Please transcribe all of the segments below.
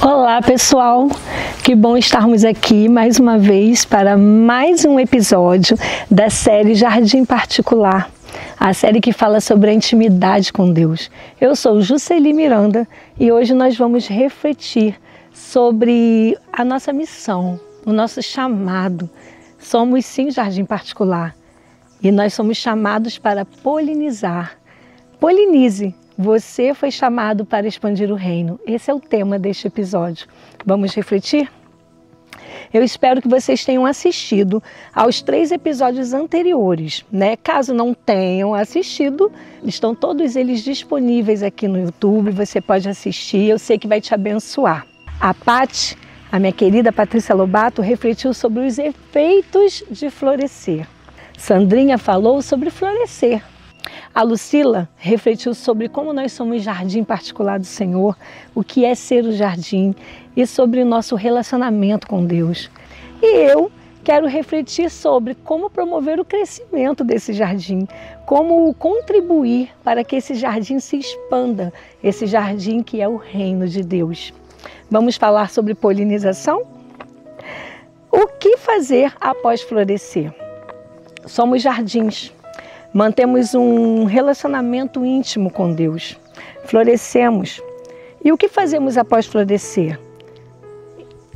Olá pessoal, que bom estarmos aqui mais uma vez para mais um episódio da série Jardim Particular, a série que fala sobre a intimidade com Deus. Eu sou Jusceli Miranda e hoje nós vamos refletir sobre a nossa missão, o nosso chamado. Somos sim Jardim Particular e nós somos chamados para polinizar. Polinize. Você foi chamado para expandir o reino. Esse é o tema deste episódio. Vamos refletir? Eu espero que vocês tenham assistido aos 3 episódios anteriores, né? Caso não tenham assistido, estão todos eles disponíveis aqui no YouTube. Você pode assistir, eu sei que vai te abençoar. A Paty, a minha querida Patrícia Lobato, refletiu sobre os efeitos de florescer. Sandrinha falou sobre florescer. A Lucila refletiu sobre como nós somos jardim particular do Senhor, o que é ser o jardim e sobre o nosso relacionamento com Deus. E eu quero refletir sobre como promover o crescimento desse jardim, como contribuir para que esse jardim se expanda, esse jardim que é o reino de Deus. Vamos falar sobre polinização? O que fazer após florescer? Somos jardins. Mantemos um relacionamento íntimo com Deus, florescemos. E o que fazemos após florescer?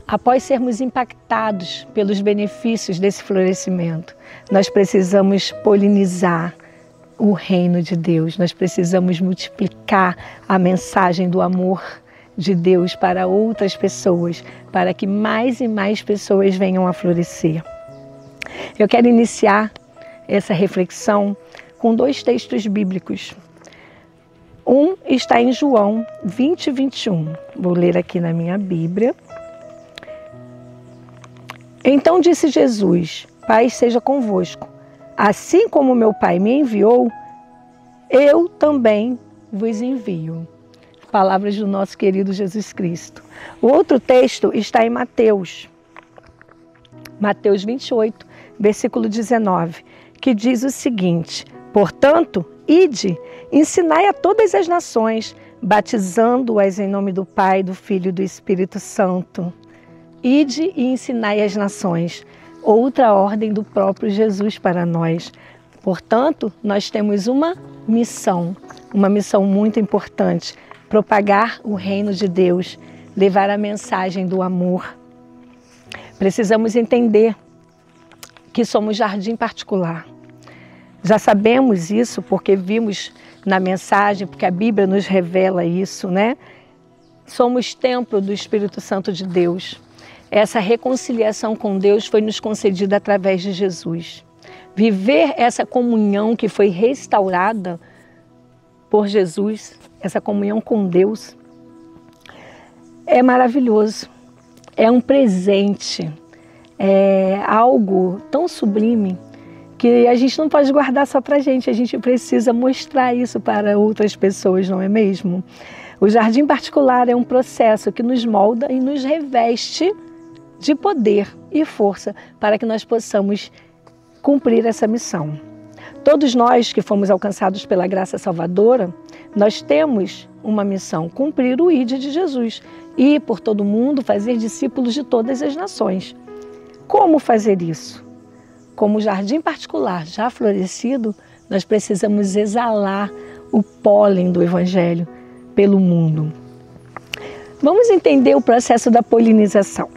Após sermos impactados pelos benefícios desse florescimento, nós precisamos polinizar o reino de Deus, nós precisamos multiplicar a mensagem do amor de Deus para outras pessoas, para que mais e mais pessoas venham a florescer. Eu quero iniciar essa reflexão com 2 textos bíblicos. Um está em João 20, 21. Vou ler aqui na minha Bíblia. Então disse Jesus: Pai seja convosco. Assim como meu Pai me enviou, eu também vos envio. Palavras do nosso querido Jesus Cristo. O outro texto está em Mateus 28, versículo 19. Que diz o seguinte: portanto, ide, ensinai a todas as nações, batizando-as em nome do Pai, do Filho e do Espírito Santo. Ide e ensinai as nações. Outra ordem do próprio Jesus para nós. Portanto, nós temos uma missão muito importante: propagar o reino de Deus, levar a mensagem do amor. Precisamos entender que somos jardim particular. Já sabemos isso porque vimos na mensagem, porque a Bíblia nos revela isso, né? Somos templo do Espírito Santo de Deus. Essa reconciliação com Deus foi nos concedida através de Jesus. Viver essa comunhão que foi restaurada por Jesus, essa comunhão com Deus, é maravilhoso. É um presente, é algo tão sublime que a gente não pode guardar só para a gente precisa mostrar isso para outras pessoas, não é mesmo? O jardim particular é um processo que nos molda e nos reveste de poder e força para que nós possamos cumprir essa missão. Todos nós que fomos alcançados pela graça salvadora, nós temos uma missão: cumprir o ID de Jesus, ir por todo mundo, fazer discípulos de todas as nações. Como fazer isso? Como jardim particular já florescido, nós precisamos exalar o pólen do Evangelho pelo mundo. Vamos entender o processo da polinização.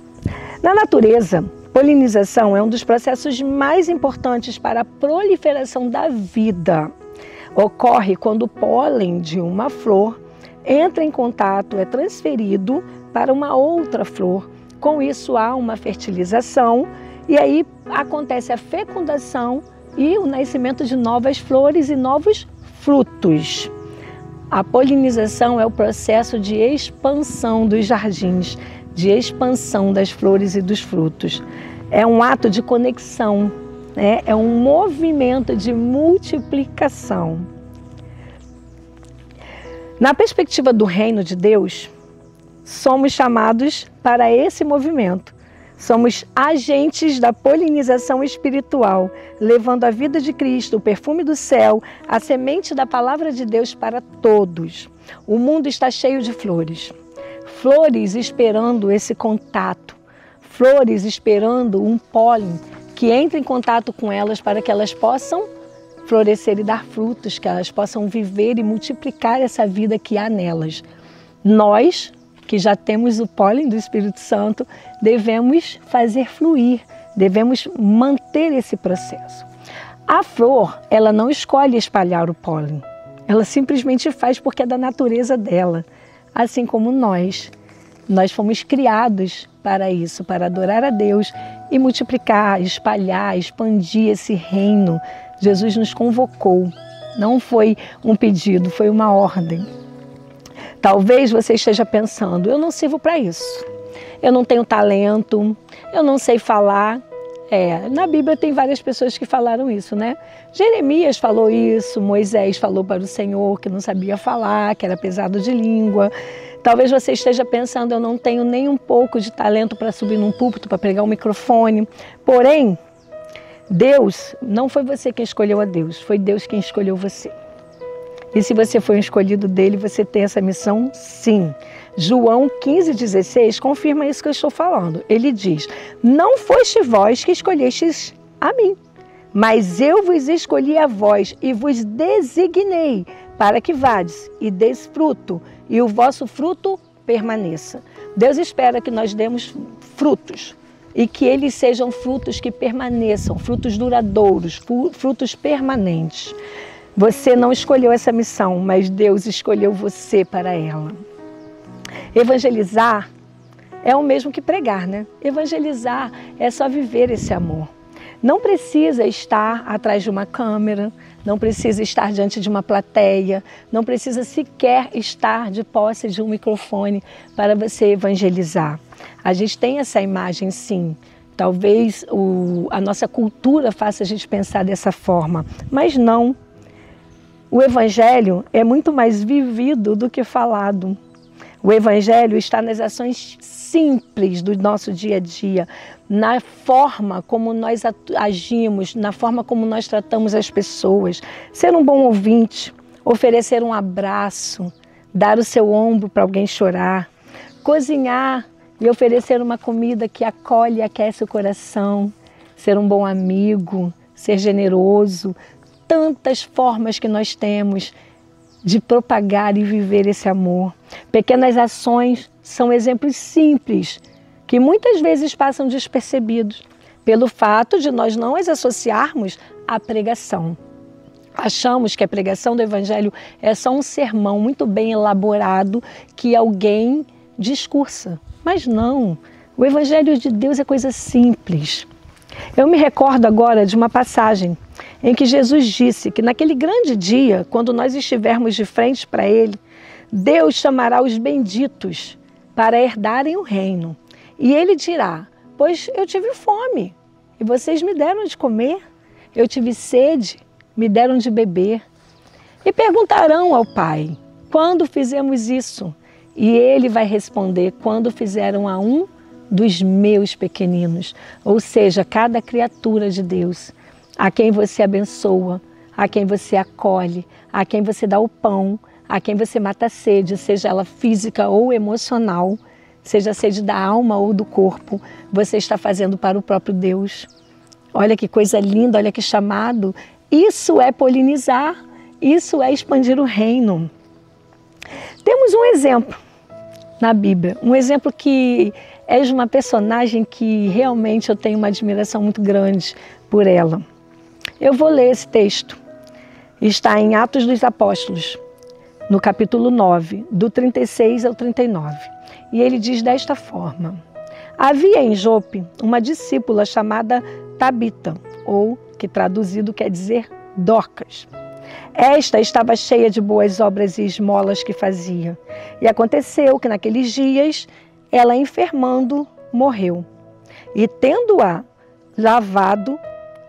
Na natureza, polinização é um dos processos mais importantes para a proliferação da vida. Ocorre quando o pólen de uma flor entra em contato, é transferido para uma outra flor. Com isso há uma fertilização e aí acontece a fecundação e o nascimento de novas flores e novos frutos. A polinização é o processo de expansão dos jardins, de expansão das flores e dos frutos. É um ato de conexão, né? É um movimento de multiplicação. Na perspectiva do reino de Deus, somos chamados para esse movimento. Somos agentes da polinização espiritual, levando a vida de Cristo, o perfume do céu, a semente da palavra de Deus para todos. O mundo está cheio de flores. flores esperando esse contato, flores esperando um pólen que entre em contato com elas para que elas possam florescer e dar frutos, que elas possam viver e multiplicar essa vida que há nelas. Nós, que já temos o pólen do Espírito Santo, devemos fazer fluir, devemos manter esse processo. A flor, ela não escolhe espalhar o pólen, ela simplesmente faz porque é da natureza dela, assim como nós. Nós fomos criados para isso, para adorar a Deus e multiplicar, espalhar, expandir esse reino. Jesus nos convocou, não foi um pedido, foi uma ordem. Talvez você esteja pensando, eu não sirvo para isso, eu não tenho talento, eu não sei falar. Na Bíblia tem várias pessoas que falaram isso, né? Jeremias falou isso, Moisés falou para o Senhor que não sabia falar, que era pesado de língua. Talvez você esteja pensando, eu não tenho nem um pouco de talento para subir num púlpito, para pegar um microfone. Porém, Deus, não foi você quem escolheu a Deus, foi Deus quem escolheu você. E se você foi um escolhido dele, você tem essa missão, sim. João 15,16 confirma isso que eu estou falando. Ele diz, não foste vós que escolhestes a mim, mas eu vos escolhi a vós e vos designei para que vades e deis fruto, e o vosso fruto permaneça. Deus espera que nós demos frutos e que eles sejam frutos que permaneçam, frutos duradouros, frutos permanentes. Você não escolheu essa missão, mas Deus escolheu você para ela. Evangelizar é o mesmo que pregar, né? Evangelizar é só viver esse amor. Não precisa estar atrás de uma câmera, não precisa estar diante de uma plateia, não precisa sequer estar de posse de um microfone para você evangelizar. A gente tem essa imagem, sim. Talvez a nossa cultura faça a gente pensar dessa forma, mas não. O Evangelho é muito mais vivido do que falado. O Evangelho está nas ações simples do nosso dia a dia, na forma como nós agimos, na forma como nós tratamos as pessoas. Ser um bom ouvinte, oferecer um abraço, dar o seu ombro para alguém chorar, cozinhar e oferecer uma comida que acolhe e aquece o coração, ser um bom amigo, ser generoso. Tantas formas que nós temos de propagar e viver esse amor. Pequenas ações são exemplos simples que muitas vezes passam despercebidos pelo fato de nós não as associarmos à pregação. Achamos que a pregação do Evangelho é só um sermão muito bem elaborado que alguém discursa. Mas não, o Evangelho de Deus é coisa simples. Eu me recordo agora de uma passagem em que Jesus disse que naquele grande dia, quando nós estivermos de frente para Ele, Deus chamará os benditos para herdarem o reino. E Ele dirá, pois eu tive fome e vocês me deram de comer, eu tive sede, me deram de beber. E perguntarão ao Pai, quando fizemos isso? E Ele vai responder, quando fizeram a um dos meus pequeninos, ou seja, cada criatura de Deus, a quem você abençoa, a quem você acolhe, a quem você dá o pão, a quem você mata a sede, seja ela física ou emocional, seja a sede da alma ou do corpo, você está fazendo para o próprio Deus. Olha que coisa linda, olha que chamado. Isso é polinizar, isso é expandir o reino. Temos um exemplo na Bíblia, um exemplo que é de uma personagem que realmente eu tenho uma admiração muito grande por ela. Eu vou ler esse texto. Está em Atos dos Apóstolos, no capítulo 9, do 36 ao 39. E ele diz desta forma: havia em Jope uma discípula chamada Tabita, ou que traduzido quer dizer Dorcas. Esta estava cheia de boas obras e esmolas que fazia. E aconteceu que naqueles dias ela, enfermando, morreu. E tendo-a lavado,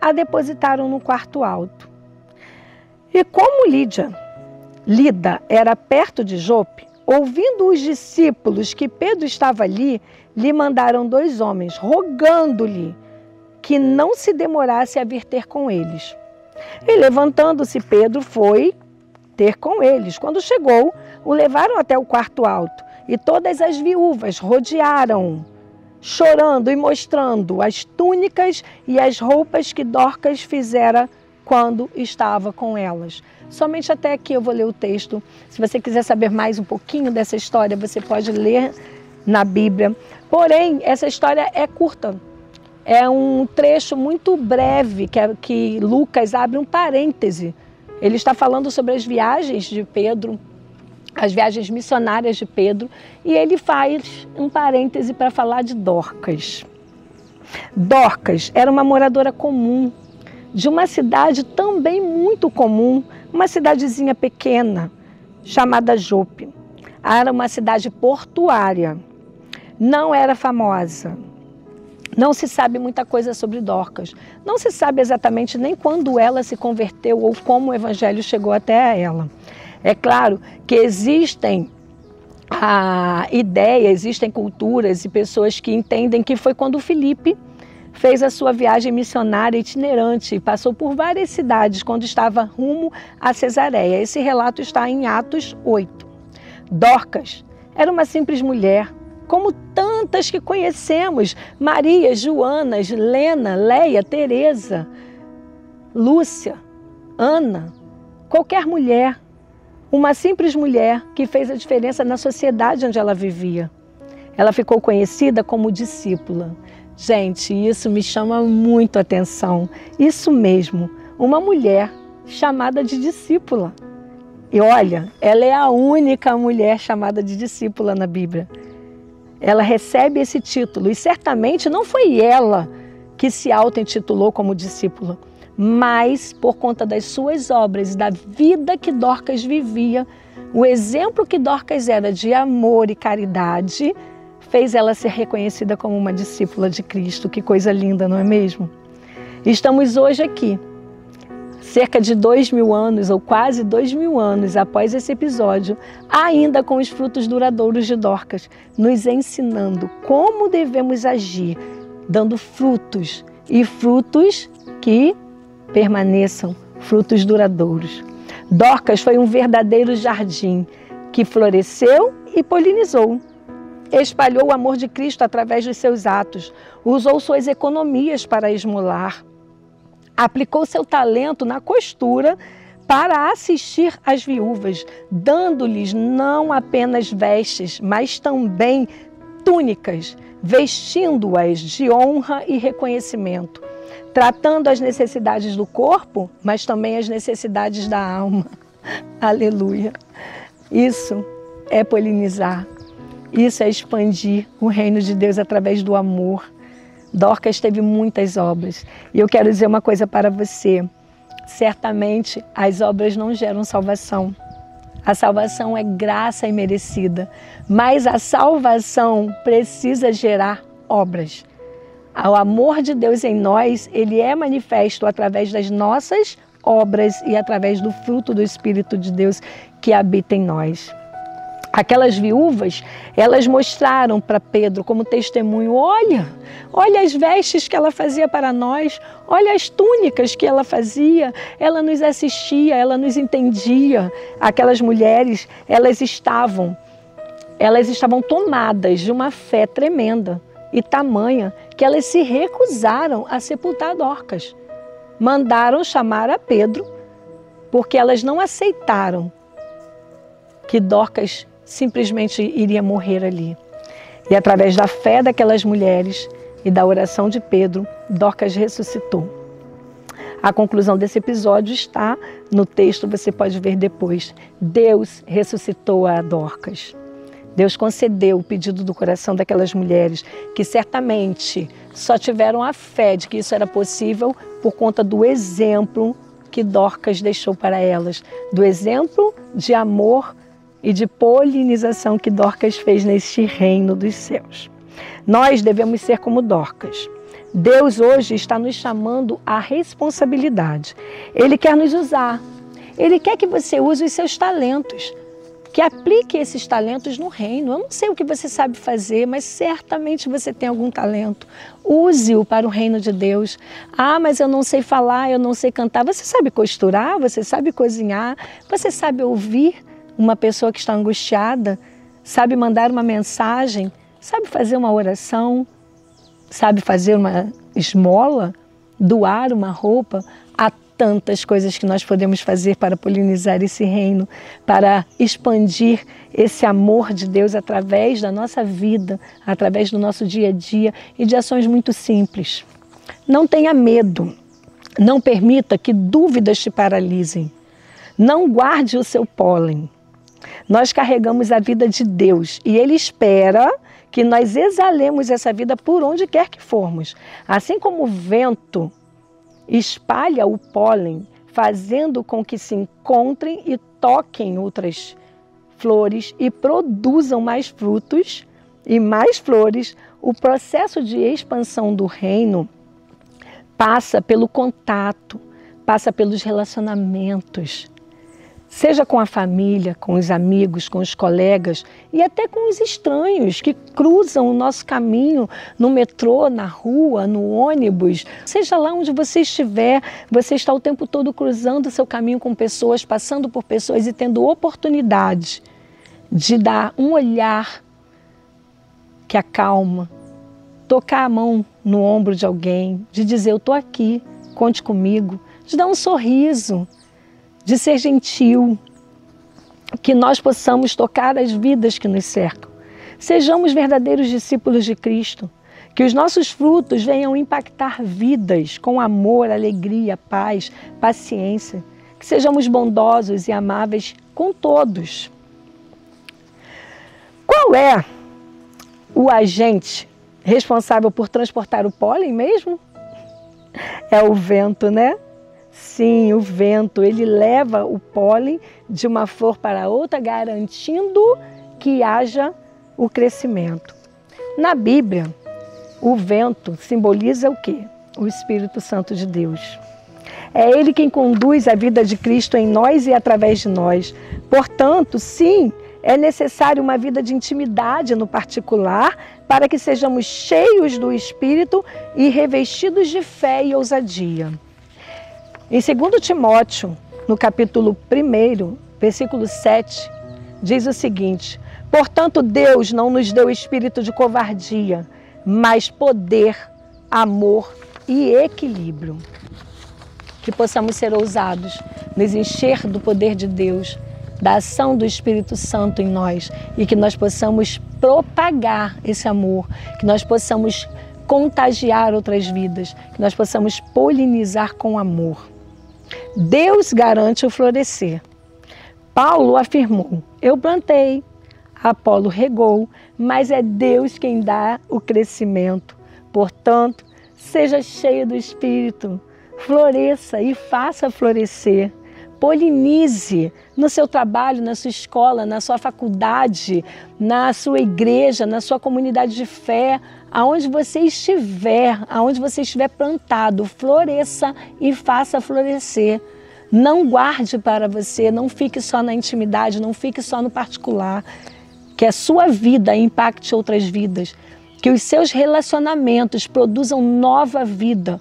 a depositaram no quarto alto. E como Lida era perto de Jope, ouvindo os discípulos que Pedro estava ali, lhe mandaram 2 homens, rogando-lhe que não se demorasse a vir ter com eles. E levantando-se, Pedro foi ter com eles. Quando chegou, o levaram até o quarto alto e todas as viúvas rodearam, chorando e mostrando as túnicas e as roupas que Dorcas fizera quando estava com elas. Somente até aqui eu vou ler o texto. Se você quiser saber mais um pouquinho dessa história, você pode ler na Bíblia. Porém, essa história é curta. É um trecho muito breve que Lucas abre um parêntese. Ele está falando sobre as viagens de Pedro, as viagens missionárias de Pedro, e ele faz um parêntese para falar de Dorcas. Dorcas era uma moradora comum de uma cidade também muito comum, uma cidadezinha pequena, chamada Jope. Era uma cidade portuária, não era famosa. Não se sabe muita coisa sobre Dorcas. Não se sabe exatamente nem quando ela se converteu ou como o evangelho chegou até ela. É claro que existem existem culturas e pessoas que entendem que foi quando Filipe fez a sua viagem missionária itinerante e passou por várias cidades quando estava rumo a Cesareia. Esse relato está em Atos 8. Dorcas era uma simples mulher, como tantas que conhecemos: Maria, Joanas, Lena, Leia, Teresa, Lúcia, Ana, qualquer mulher. Uma simples mulher que fez a diferença na sociedade onde ela vivia. Ela ficou conhecida como discípula. Gente, isso me chama muito a atenção. Isso mesmo, uma mulher chamada de discípula. E olha, ela é a única mulher chamada de discípula na Bíblia. Ela recebe esse título e certamente não foi ela que se auto-intitulou como discípula, mas por conta das suas obras e da vida que Dorcas vivia, o exemplo que Dorcas era de amor e caridade, fez ela ser reconhecida como uma discípula de Cristo. Que coisa linda, não é mesmo? Estamos hoje aqui, cerca de 2000 anos, ou quase 2000 anos após esse episódio, ainda com os frutos duradouros de Dorcas, nos ensinando como devemos agir, dando frutos, e frutos que permaneçam, frutos duradouros. Dorcas foi um verdadeiro jardim que floresceu e polinizou. Espalhou o amor de Cristo através dos seus atos, usou suas economias para esmolar, aplicou seu talento na costura para assistir às viúvas, dando-lhes não apenas vestes, mas também túnicas, vestindo-as de honra e reconhecimento, tratando as necessidades do corpo, mas também as necessidades da alma. Aleluia! Isso é polinizar. Isso é expandir o reino de Deus através do amor. Dorcas teve muitas obras. E eu quero dizer uma coisa para você. Certamente as obras não geram salvação. A salvação é graça imerecida. Mas a salvação precisa gerar obras. O amor de Deus em nós, ele é manifesto através das nossas obras e através do fruto do Espírito de Deus que habita em nós. Aquelas viúvas, elas mostraram para Pedro como testemunho: olha as vestes que ela fazia para nós, olha as túnicas que ela fazia, ela nos assistia, ela nos entendia. Aquelas mulheres, elas estavam tomadas de uma fé tremenda e tamanha que elas se recusaram a sepultar Dorcas. Mandaram chamar a Pedro porque elas não aceitaram que Dorcas simplesmente iria morrer ali. E através da fé daquelas mulheres e da oração de Pedro, Dorcas ressuscitou. A conclusão desse episódio está no texto, você pode ver depois. Deus ressuscitou a Dorcas. Deus concedeu o pedido do coração daquelas mulheres que certamente só tiveram a fé de que isso era possível por conta do exemplo que Dorcas deixou para elas, do exemplo de amor e de polinização que Dorcas fez neste reino dos céus. Nós devemos ser como Dorcas. Deus hoje está nos chamando à responsabilidade. Ele quer nos usar. Ele quer que você use os seus talentos, que aplique esses talentos no reino. Eu não sei o que você sabe fazer, mas certamente você tem algum talento. Use-o para o reino de Deus. Ah, mas eu não sei falar, eu não sei cantar. Você sabe costurar, você sabe cozinhar, você sabe ouvir uma pessoa que está angustiada, sabe mandar uma mensagem, sabe fazer uma oração, sabe fazer uma esmola, doar uma roupa. Há tantas coisas que nós podemos fazer para polinizar esse reino, para expandir esse amor de Deus através da nossa vida, através do nosso dia a dia e de ações muito simples. Não tenha medo, não permita que dúvidas te paralisem, não guarde o seu pólen. Nós carregamos a vida de Deus e Ele espera que nós exalemos essa vida por onde quer que formos. Assim como o vento espalha o pólen, fazendo com que se encontrem e toquem outras flores e produzam mais frutos e mais flores, o processo de expansão do reino passa pelo contato, passa pelos relacionamentos, seja com a família, com os amigos, com os colegas e até com os estranhos que cruzam o nosso caminho no metrô, na rua, no ônibus. Seja lá onde você estiver, você está o tempo todo cruzando o seu caminho com pessoas, passando por pessoas e tendo oportunidade de dar um olhar que acalma, tocar a mão no ombro de alguém, de dizer eu estou aqui, conte comigo, de dar um sorriso, de ser gentil, que nós possamos tocar as vidas que nos cercam. Sejamos verdadeiros discípulos de Cristo, que os nossos frutos venham impactar vidas com amor, alegria, paz, paciência, que sejamos bondosos e amáveis com todos. Qual é o agente responsável por transportar o pólen mesmo? É o vento, né? Sim, o vento, ele leva o pólen de uma flor para outra, garantindo que haja o crescimento. Na Bíblia, o vento simboliza o quê? O Espírito Santo de Deus. É Ele quem conduz a vida de Cristo em nós e através de nós. Portanto, sim, é necessário uma vida de intimidade no particular para que sejamos cheios do Espírito e revestidos de fé e ousadia. Em 2 Timóteo, no capítulo 1, versículo 7, diz o seguinte: portanto, Deus não nos deu espírito de covardia, mas poder, amor e equilíbrio. Que possamos ser ousados, nos encher do poder de Deus, da ação do Espírito Santo em nós e que nós possamos propagar esse amor, que nós possamos contagiar outras vidas, que nós possamos polinizar com amor. Deus garante o florescer. Paulo afirmou: eu plantei, Apolo regou, mas é Deus quem dá o crescimento. Portanto, seja cheio do Espírito, floresça e faça florescer. Polinize no seu trabalho, na sua escola, na sua faculdade, na sua igreja, na sua comunidade de fé, aonde você estiver plantado, floresça e faça florescer. Não guarde para você, não fique só na intimidade, não fique só no particular. Que a sua vida impacte outras vidas, que os seus relacionamentos produzam nova vida,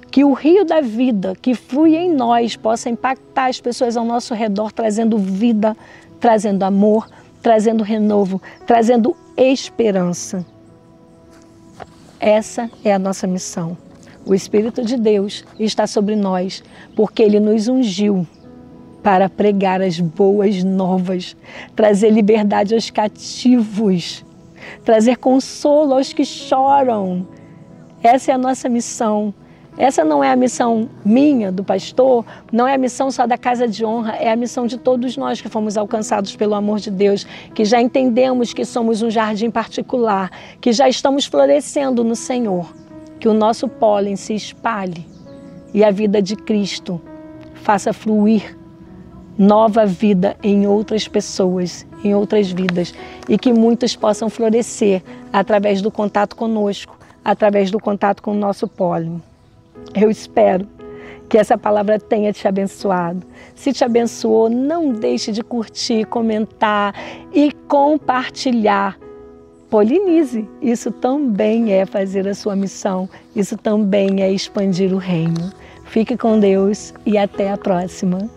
que o rio da vida que flui em nós possa impactar as pessoas ao nosso redor, trazendo vida, trazendo amor, trazendo renovo, trazendo esperança. Essa é a nossa missão. O Espírito de Deus está sobre nós, porque Ele nos ungiu para pregar as boas novas, trazer liberdade aos cativos, trazer consolo aos que choram. Essa é a nossa missão. Essa não é a missão minha, do pastor, não é a missão só da Casa de Honra, é a missão de todos nós que fomos alcançados pelo amor de Deus, que já entendemos que somos um jardim particular, que já estamos florescendo no Senhor, que o nosso pólen se espalhe e a vida de Cristo faça fluir nova vida em outras pessoas, em outras vidas, e que muitos possam florescer através do contato conosco, através do contato com o nosso pólen. Eu espero que essa palavra tenha te abençoado. Se te abençoou, não deixe de curtir, comentar e compartilhar. Polinize. Isso também é fazer a sua missão. Isso também é expandir o reino. Fique com Deus e até a próxima.